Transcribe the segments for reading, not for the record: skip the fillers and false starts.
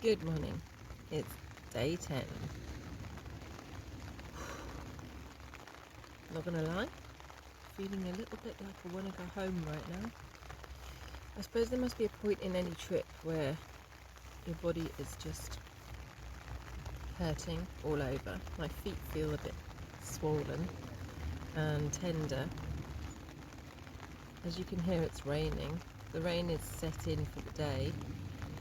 Good morning. It's day 10. Not gonna lie, feeling a little bit like I want to go home right now. I suppose there must be a point in any trip where your body is just hurting all over. My feet feel a bit swollen and tender. As you can hear, it's raining. The rain is set in for the day,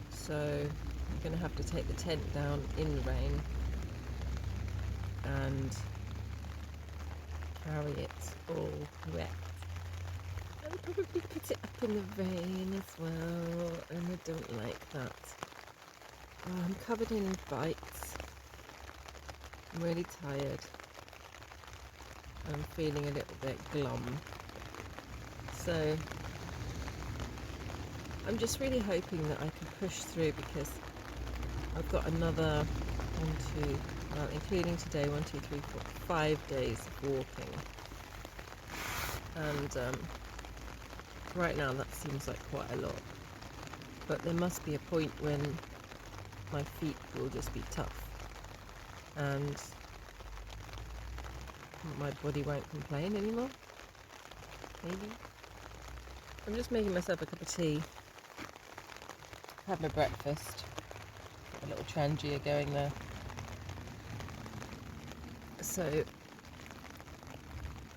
so I'm going to have to take the tent down in the rain and carry it all wet. And probably put it up in the rain as well, and I don't like that. I'm covered in bites. I'm really tired. I'm feeling a little bit glum. So I'm just really hoping that I can push through, because I've got another including today, 5 days of walking. And right now that seems like quite a lot. But there must be a point when my feet will just be tough and my body won't complain anymore. Maybe. I'm just making myself a cup of tea, have my breakfast, got a little trangia going there. So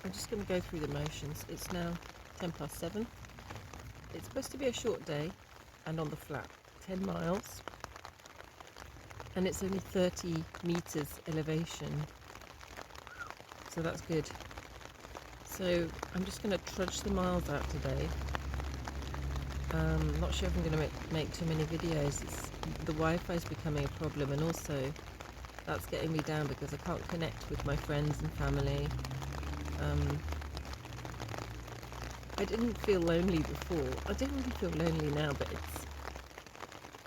I'm just going to go through the motions. It's now 7:10. It's supposed to be a short day and on the flat, 10 miles, and it's only 30 meters elevation, so that's good. So I'm just going to trudge the miles out today. Not sure if I'm going to make too many videos. The Wi-Fi is becoming a problem, and also that's getting me down because I can't connect with my friends and family. I didn't feel lonely before. I don't really feel lonely now, but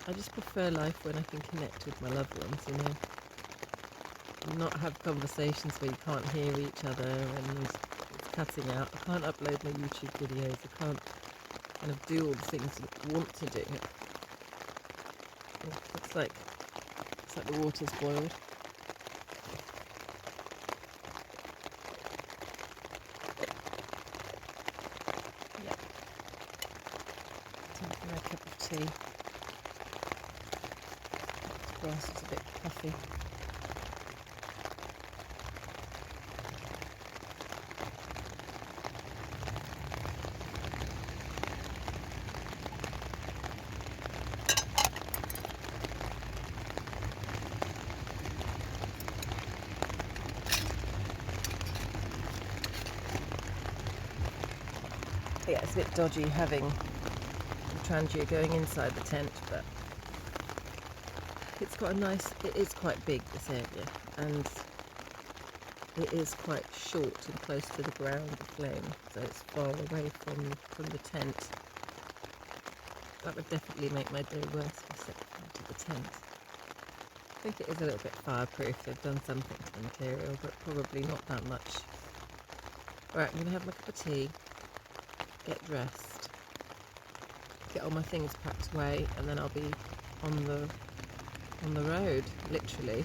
I just prefer life when I can connect with my loved ones, you know, and not have conversations where you can't hear each other and it's cutting out. I can't upload my YouTube videos. I can't kind of do all the things you want to do. It's like the water's boiled. Yeah. Time for my cup of tea. The grass is a bit puffy. Yeah, it's a bit dodgy having the trangia going inside the tent, but it's quite it is quite big, this area, and it is quite short and close to the ground, the flame, so it's far away from the tent. That would definitely make my day worse if I set fire to the tent. I think it is a little bit fireproof. They've done something to the material, but probably not that much. Right, I'm going to have my cup of tea, get dressed, get all my things packed away, and then I'll be on the road, literally.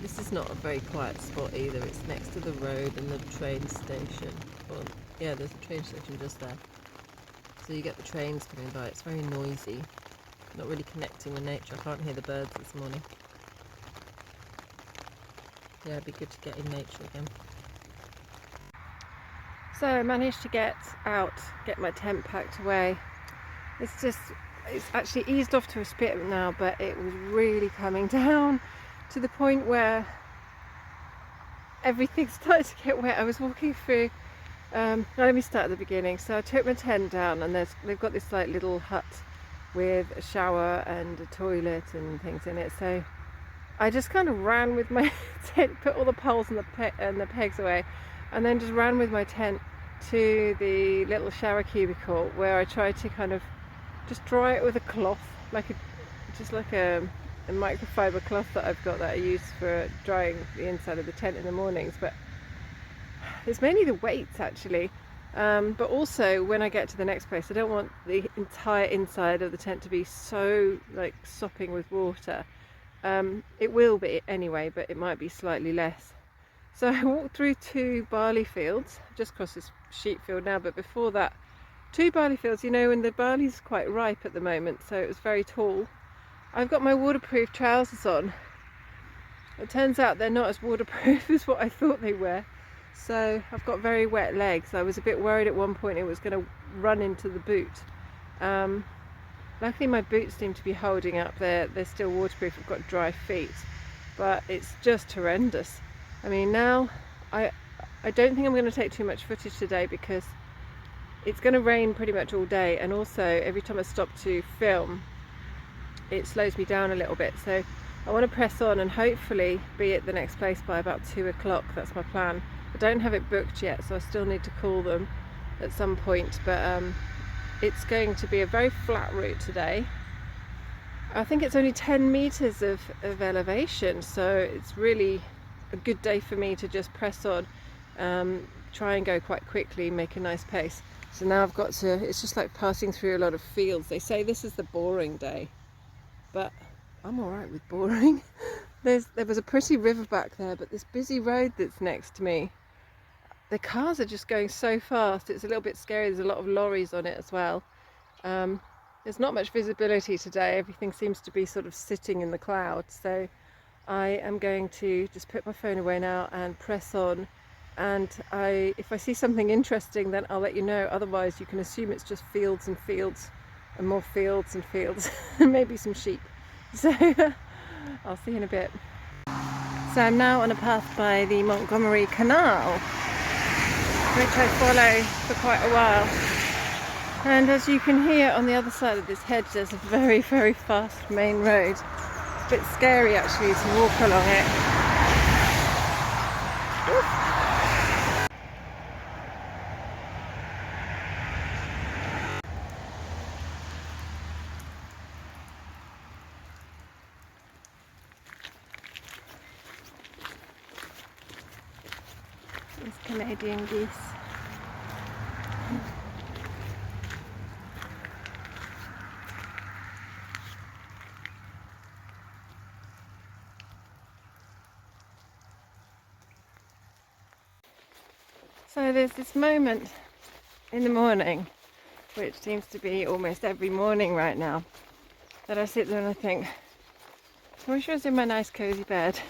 This is not a very quiet spot either. It's next to the road and the train station. Well, yeah, there's a train station just there. So you get the trains coming by. It's very noisy. Not really connecting with nature. I can't hear the birds this morning. Yeah, it'd be good to get in nature again. So I managed to get out, get my tent packed away. It's actually eased off to a bit now, but it was really coming down to the point where everything started to get wet. I was walking through, now let me start at the beginning. So I took my tent down, and they've got this like little hut with a shower and a toilet and things in it. So I just kind of ran with my tent, put all the poles and the pegs away, and then just ran with my tent to the little shower cubicle, where I tried to kind of just dry it with a cloth, just like a microfiber cloth that I've got that I use for drying the inside of the tent in the mornings. But it's mainly the weights actually. But also when I get to the next place, I don't want the entire inside of the tent to be so like sopping with water. It will be anyway, but it might be slightly less. So I walked through 2 barley fields, just across this sheep field now, but before that 2 barley fields, you know, and the barley's quite ripe at the moment, so it was very tall. I've got my waterproof trousers on. It turns out they're not as waterproof as what I thought they were. So I've got very wet legs. I was a bit worried at one point it was going to run into the boot. Luckily my boots seem to be holding up. They're still waterproof. I've got dry feet, but it's just horrendous. I mean, now I don't think I'm going to take too much footage today because it's going to rain pretty much all day, and also every time I stop to film it slows me down a little bit. So I want to press on and hopefully be at the next place by about 2 o'clock. That's my plan. I don't have it booked yet, so I still need to call them at some point, but it's going to be a very flat route today. I think it's only 10 meters of elevation, so it's really a good day for me to just press on, try and go quite quickly, make a nice pace. So now I've got to, it's just like passing through a lot of fields. They say this is the boring day, but I'm alright with boring. There was a pretty river back there, but this busy road that's next to me, the cars are just going so fast. It's a little bit scary. There's a lot of lorries on it as well. There's not much visibility today. Everything seems to be sort of sitting in the clouds. So I am going to just put my phone away now and press on. And if I see something interesting, then I'll let you know. Otherwise, you can assume it's just fields and fields and more fields and fields and maybe some sheep. So I'll see you in a bit. So I'm now on a path by the Montgomery Canal, which I follow for quite a while. And as you can hear on the other side of this hedge, there's a very, very fast main road. It's a bit scary actually to walk along it. Oof. These Canadian geese. So there's this moment in the morning, which seems to be almost every morning right now, that I sit there and I think, I wish I was in my nice cozy bed.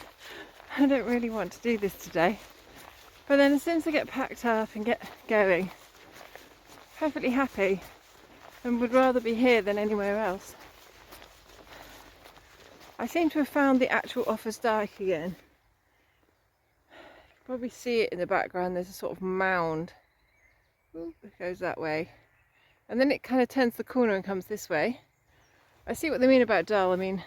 I don't really want to do this today. But then as soon as I get packed up and get going, perfectly happy and would rather be here than anywhere else. I seem to have found the actual Offa's Dyke again. You can probably see it in the background. There's a sort of mound. Ooh, it goes that way. And then it kind of turns the corner and comes this way. I see what they mean about dull. I mean,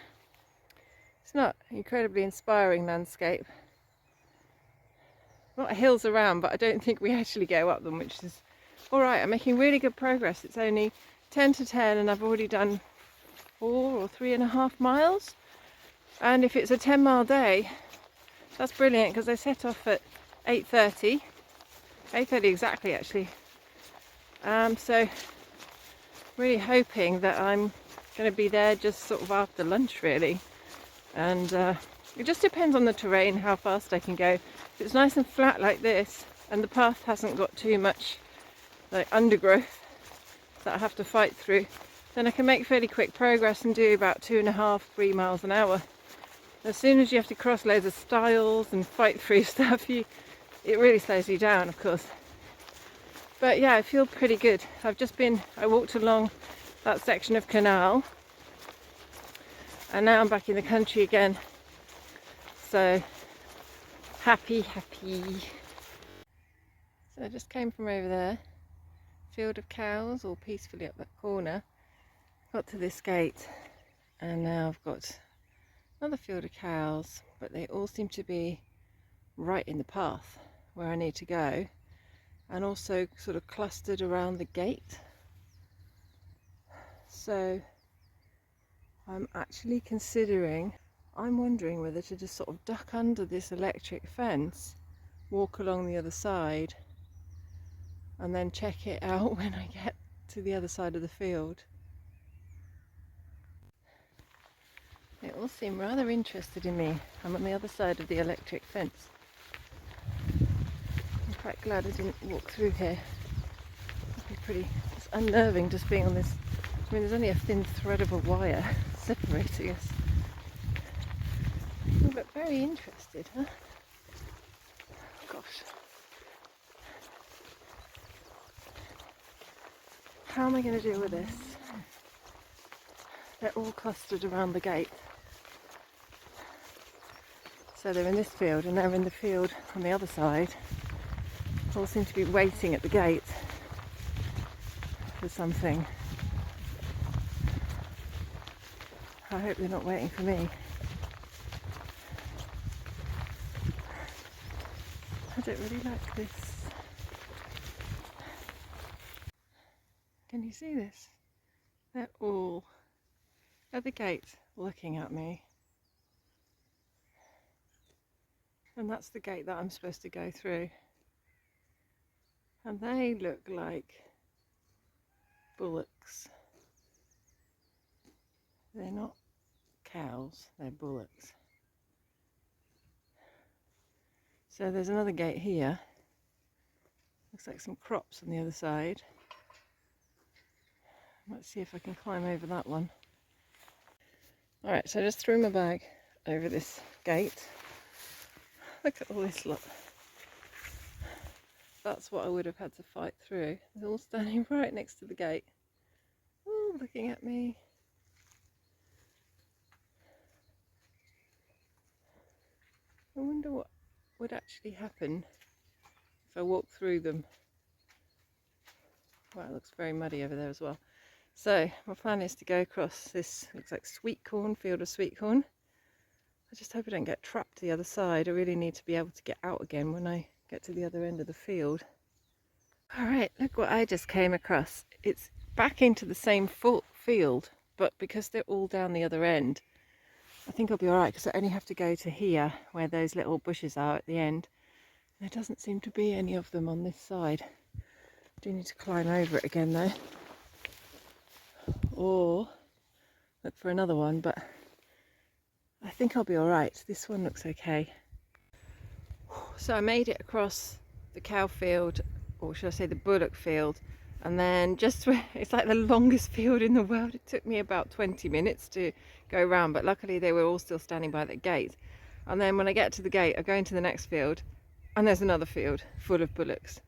it's not an incredibly inspiring landscape. A lot of hills around, but I don't think we actually go up them, which is alright. I'm making really good progress. It's only 10 to 10 and I've already done 4 or 3.5 miles. And if it's a 10-mile day, that's brilliant because I set off at 8:30 exactly actually. So really hoping that I'm going to be there just sort of after lunch really. And it just depends on the terrain, how fast I can go. If it's nice and flat like this and the path hasn't got too much like undergrowth that I have to fight through, then I can make fairly quick progress and do about 2.5-3 miles an hour. As soon as you have to cross loads of stiles and fight through stuff, it really slows you down, of course. But yeah, I feel pretty good. I walked along that section of canal and now I'm back in the country again. So happy. So I just came from over there, field of cows all peacefully up that corner, got to this gate and now I've got another field of cows, but they all seem to be right in the path where I need to go and also sort of clustered around the gate. So I'm actually considering, I'm wondering whether to just sort of duck under this electric fence, walk along the other side, and then check it out when I get to the other side of the field. They all seem rather interested in me. I'm on the other side of the electric fence. I'm quite glad I didn't walk through here. It'd be pretty, it's unnerving just being on this. I mean, there's only a thin thread of a wire separating us. You look very interested, huh? Gosh. How am I going to deal with this? They're all clustered around the gate. So they're in this field and they're in the field on the other side. All seem to be waiting at the gate for something. I hope they're not waiting for me. I don't really like this. Can you see this? They're all at the gate looking at me. And that's the gate that I'm supposed to go through. And they look like bullocks. They're not cows, they're bullocks. So there's another gate here. Looks like some crops on the other side. Let's see if I can climb over that one. Alright, so I just threw my bag over this gate. Look at all this lot. That's what I would have had to fight through. They're all standing right next to the gate. Oh, looking at me. I wonder what would actually happen if I walked through them. Wow, it looks very muddy over there as well. So my plan is to go across this, looks like sweet corn, field of sweet corn. I just hope I don't get trapped the other side. I really need to be able to get out again when I get to the other end of the field. Alright, look what I just came across. It's back into the same field, but because they're all down the other end, I think I'll be alright because I only have to go to here where those little bushes are at the end. There doesn't seem to be any of them on this side. I do need to climb over it again though. Or look for another one, but I think I'll be alright. This one looks okay. So I made it across the cow field, or should I say the bullock field, and then just where it's like the longest field in the world. It took me about 20 minutes to go around, but luckily they were all still standing by the gate. And then when I get to the gate, I go into the next field, and there's another field full of bullocks.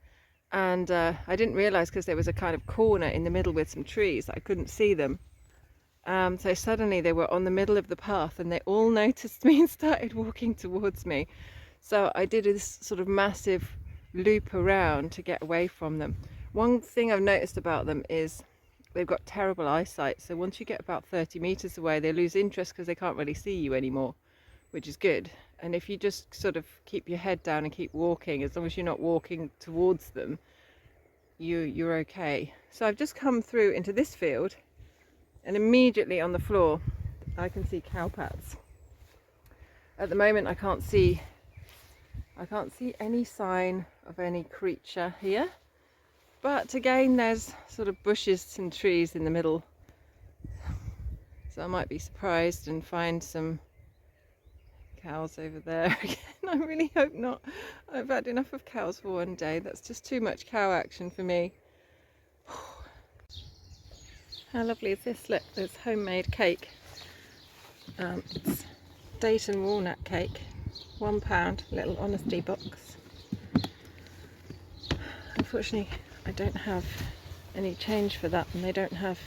And I didn't realise because there was a kind of corner in the middle with some trees that I couldn't see them. So suddenly they were on the middle of the path and they all noticed me and started walking towards me. So I did this sort of massive loop around to get away from them. One thing I've noticed about them is they've got terrible eyesight. So once you get about 30 meters away, they lose interest because they can't really see you anymore, which is good. And if you just sort of keep your head down and keep walking, as long as you're not walking towards them, you're okay. So I've just come through into this field, and immediately on the floor I can see cow pats. At the moment I can't see any sign of any creature here, but again there's sort of bushes and trees in the middle, so I might be surprised and find some cows over there again. I really hope not. I've had enough of cows for one day. That's just too much cow action for me. How lovely is this? Look, there's homemade cake. It's date and walnut cake, £1, little honesty box. Unfortunately I don't have any change for that, and they don't have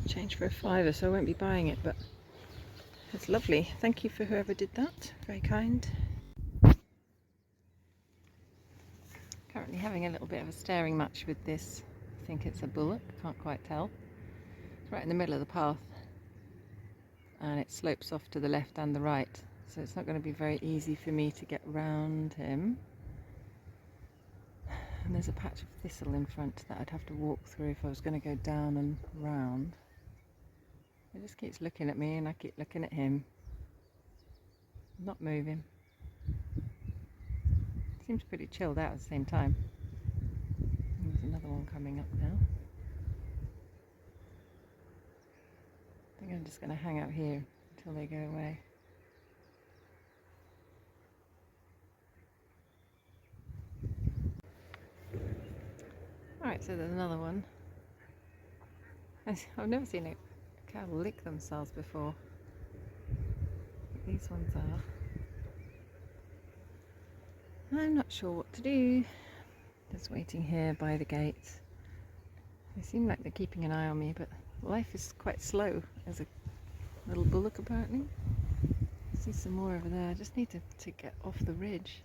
change for a £5, so I won't be buying it, but it's lovely. Thank you for whoever did that, very kind. Currently having a little bit of a staring match with this. I think it's a bullock, can't quite tell. It's right in the middle of the path and it slopes off to the left and the right, so it's not going to be very easy for me to get round him. And there's a patch of thistle in front that I'd have to walk through if I was going to go down and round. He just keeps looking at me and I keep looking at him. I'm not moving. Seems pretty chilled out at the same time. There's another one coming up now. I think I'm just going to hang out here until they go away. Alright, so there's another one. I've never seen a cow lick themselves before. But these ones are. I'm not sure what to do. Just waiting here by the gates. They seem like they're keeping an eye on me, but life is quite slow as a little bullock apparently. I see some more over there. I just need to get off the ridge.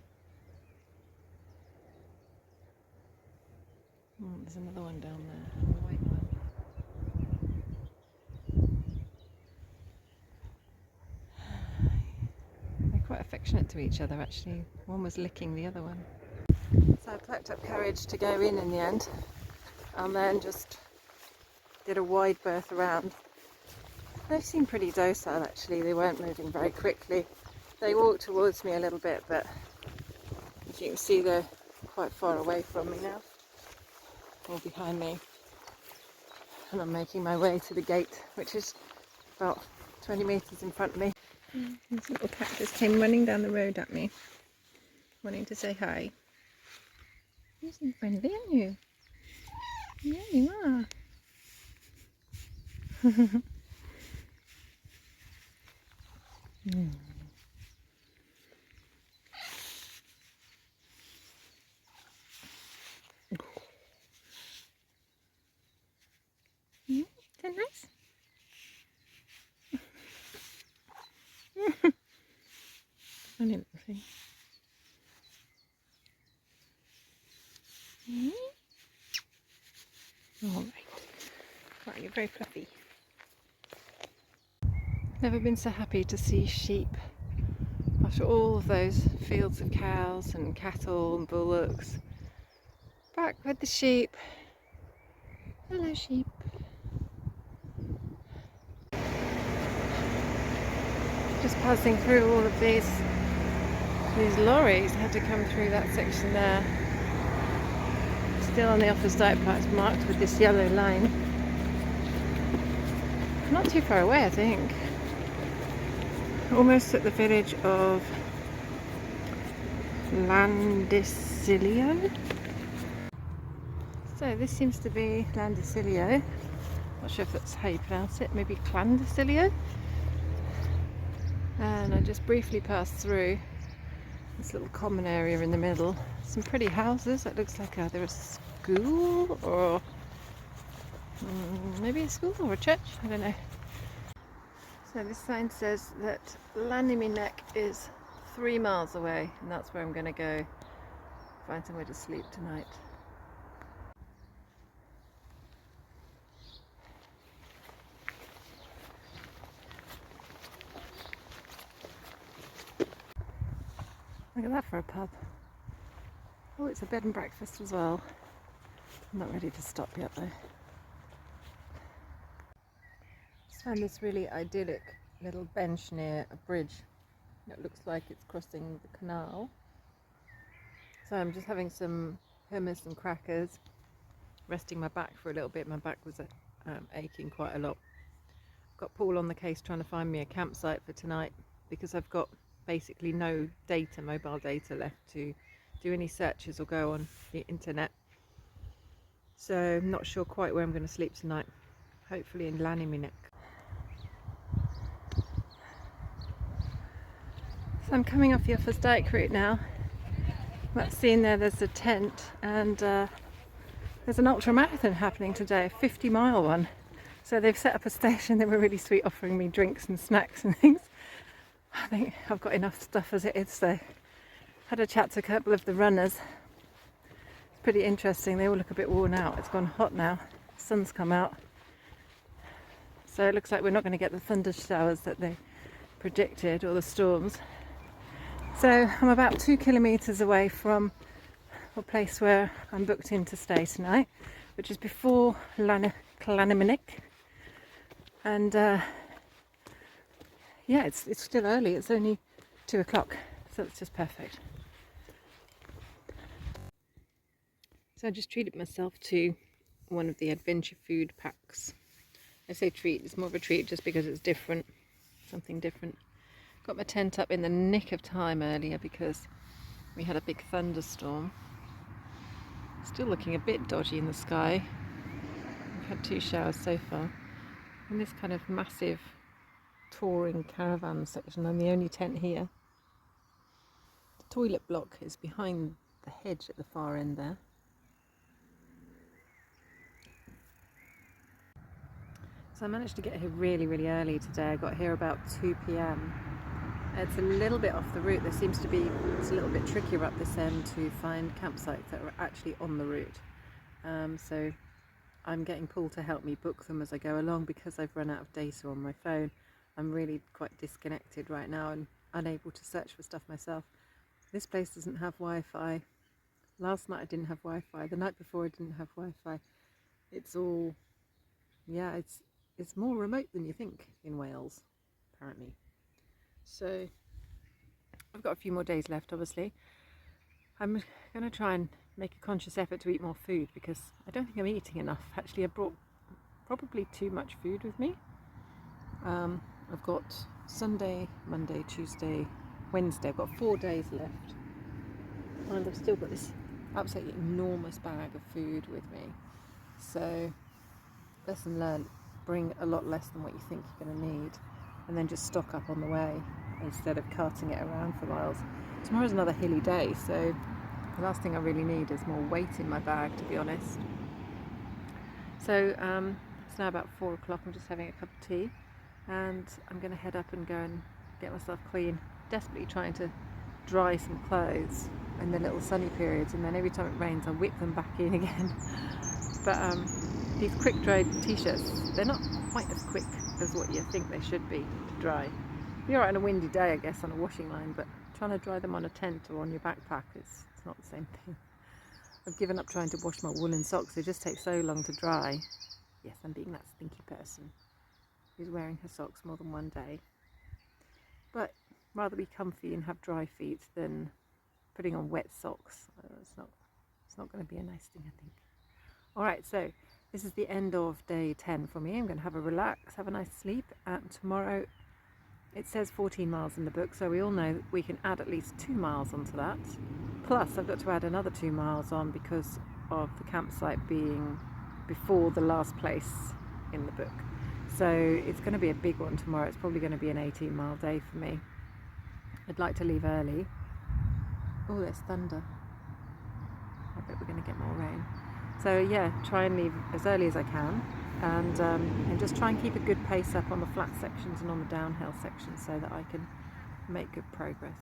Oh, there's another one down there, a white one. They're quite affectionate to each other actually. One was licking the other one. So I plucked up courage to go in the end, and then just did a wide berth around. They seemed pretty docile actually, they weren't moving very quickly. They walked towards me a little bit, but as you can see they're quite far away from me now, or behind me. And I'm making my way to the gate, which is about 20 metres in front of me. This little cat just came running down the road at me, wanting to say hi. You're so friendly, aren't you? Yeah, you are. Mm. Is that nice? Funny little thing. All right. Right, you're very fluffy. Never been so happy to see sheep after all of those fields of cows and cattle and bullocks. Back with the sheep. Hello, sheep. Just passing through all of these lorries. Had to come through that section there. Still on the Offa's Dyke Path, marked with this yellow line. Not too far away, I think. Almost at the village of Llanymynech. So this seems to be Llanymynech. Not sure if that's how you pronounce it. Maybe Llanymynech. And I just briefly passed through this little common area in the middle. Some pretty houses. It looks like either a school or maybe a school or a church. I don't know. So this sign says that Llanymynech is 3 miles away, and that's where I'm going to go find somewhere to sleep tonight. Look at that for a pub. Oh, it's a bed and breakfast as well. I'm not ready to stop yet though. Just found this really idyllic little bench near a bridge. It looks like it's crossing the canal. So I'm just having some hummus and crackers, resting my back for a little bit. My back was aching quite a lot. Got Paul on the case trying to find me a campsite for tonight because I've got basically no data, mobile data left to do any searches or go on the internet. So I'm not sure quite where I'm going to sleep tonight. Hopefully in Llanymynech. So I'm coming off the Offa's Dyke route now. I've seen there's a tent, and there's an ultra marathon happening today, a 50-mile one. So they've set up a station. They were really sweet, offering me drinks and snacks and things. I think I've got enough stuff as it is, so had a chat to a couple of the runners. It's pretty interesting. They all look a bit worn out. It's gone hot now. The sun's come out. So it looks like we're not going to get the thunder showers that they predicted, or the storms. So I'm about 2 kilometres away from a place where I'm booked in to stay tonight, which is before Llanymynech. And yeah, it's still early. It's only 2 o'clock, so it's just perfect. So I just treated myself to one of the adventure food packs. I say treat, it's more of a treat just because it's different, something different. Got my tent up in the nick of time earlier because we had a big thunderstorm. Still looking a bit dodgy in the sky. We've had 2 showers so far. In this kind of massive touring caravan section, I'm the only tent here. The toilet block is behind the hedge at the far end there. So I managed to get here really, really early today. I got here about 2 p.m. It's a little bit off the route. It's a little bit trickier up this end to find campsites that are actually on the route. So I'm getting Paul to help me book them as I go along because I've run out of data on my phone. I'm really quite disconnected right now and unable to search for stuff myself. This place doesn't have Wi-Fi. Last night I didn't have Wi-Fi. The night before I didn't have Wi-Fi. It's all, yeah, it's more remote than you think in Wales, apparently. So I've got a few more days left, obviously. I'm going to try and make a conscious effort to eat more food because I don't think I'm eating enough. Actually, I brought probably too much food with me. I've got Sunday, Monday, Tuesday, Wednesday. I've got 4 days left. And I've still got this absolutely enormous bag of food with me. So, lesson learned, bring a lot less than what you think you're going to need. And then just stock up on the way instead of carting it around for miles. Tomorrow's another hilly day, so the last thing I really need is more weight in my bag, to be honest. So it's now about 4 o'clock. I'm just having a cup of tea and I'm going to head up and go and get myself clean. Desperately trying to dry some clothes in the little sunny periods, and then every time it rains I whip them back in again. But these quick dried t-shirts, they're not quite as quick as what you think they should be to dry. You're right on a windy day, I guess, on a washing line, but trying to dry them on a tent or on your backpack it's not the same thing. I've given up trying to wash my woolen socks. They just take so long to dry. Yes, I'm being that stinky person who's wearing her socks more than one day. But rather be comfy and have dry feet than putting on wet socks. It's not going to be a nice thing, I think. Alright, so this is the end of day 10 for me. I'm going to have a relax, have a nice sleep, and tomorrow it says 14 miles in the book, so we all know that we can add at least 2 miles onto that. Plus I've got to add another 2 miles on because of the campsite being before the last place in the book. So it's going to be a big one tomorrow. It's probably going to be an 18-mile day for me. I'd like to leave early. Oh, there's thunder. I bet we're going to get more rain. So yeah, try and leave as early as I can, and just try and keep a good pace up on the flat sections and on the downhill sections so that I can make good progress.